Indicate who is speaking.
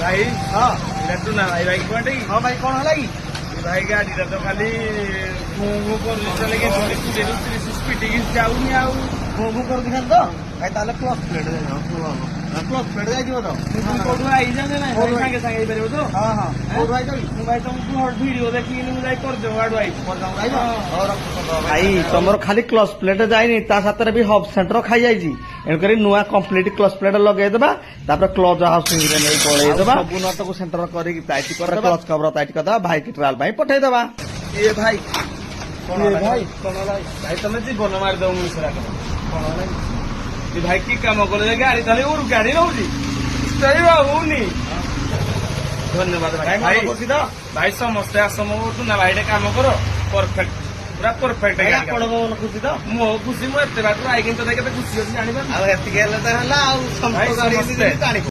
Speaker 1: भाई
Speaker 2: हाँ
Speaker 1: तू ना भाई भाई कौन
Speaker 2: हाँ भाई कौन है कि
Speaker 1: भाई गाड़ी तो खाली घूमू कर स्पीड जाऊनी आउ
Speaker 2: ମୁଁ କରୁଛି ଖାଲି ତ ଭାଇ ତାହେଲେ ପ୍ଲସ୍ ପ୍ଲେଟ୍ ପ୍ଲସ୍ ପ୍ଲେଟ୍ ଯାଇଥିବ ତ
Speaker 1: କୋଉଠୁ ଆଇଯାନ୍ତି ନା
Speaker 2: କୋଉଠୁ
Speaker 1: ସାଙ୍ଗେ ସାଙ୍ଗେ ହେଇପାରିବ ତ
Speaker 2: ହଁ ହଁ କୋଉଠୁ ଆଇଛ କି
Speaker 1: ମୁଁ ଭାଇ ତମକୁ ଭିଡିଓ ଦେଖିକି ମୁଁ ଯାଇ କରିଦେବ ଆଡୁ ଆଇଛି
Speaker 2: ଭାଇ ତମର ଖାଲି କ୍ଲଚ୍ ପ୍ଲେଟ୍ ଯାଇନି ତା ସାଥିରେ ବି ହବ୍ ସେଣ୍ଟର ଖାଇଯାଇଛି ଏଣୁକରି ନୂଆ କମ୍ପ୍ଲିଟ୍ କ୍ଲଚ୍ ପ୍ଲେଟ୍ ଲଗେଇଦେବା ତାପରେ କ୍ଲଚ୍ ହାଉସିଂରେ ନେଇ ପଳେଇଦେବା ସବୁ ନଟକୁ ସେଣ୍ଟର କରିକି ଟାଇଟ୍ କରିଦେବା କ୍ଲଚ୍ କଭର ଟାଇଟ୍ କରିଦେବା ଭାଇକି ଟ୍ରାଏଲ୍ ପାଇଁ ପଠେଇଦେବା
Speaker 1: ଏ ଭାଇ
Speaker 2: ଭାଇ
Speaker 1: ଭାଇ ତମେ ଜୀବନ ମାରିଦବ ମଣିଷ ଭାଇ କି କାମ କଲେ ଗାଡି ତାହେଲେ ଉରୁ ଗାଡି ରହୁଛି ହଉନି ଧନ୍ୟବାଦ ଭାଇ ଭାଇ ଭାଇ ସମସ୍ତେ ଆସ ମୋ ଟୁନା ଭାଇଟେ କାମ କର ପରଫେକ୍ଟ ପୁରା ପରଫେକ୍ଟ
Speaker 2: ଆପଣଙ୍କ ମନ ଖୁସି ତ
Speaker 1: ମୋ ଖୁସି ମୁଁ ଏତେ ବାଟରୁ ଆଇକି ତତେ କେତେ ଖୁସି ଅଛି ଜାଣିପାରୁନି
Speaker 2: ଆଉ ଏତିକି ହେଲେ ତ ହେଲା ଆଉ ସମସ୍ତ ଗାଡି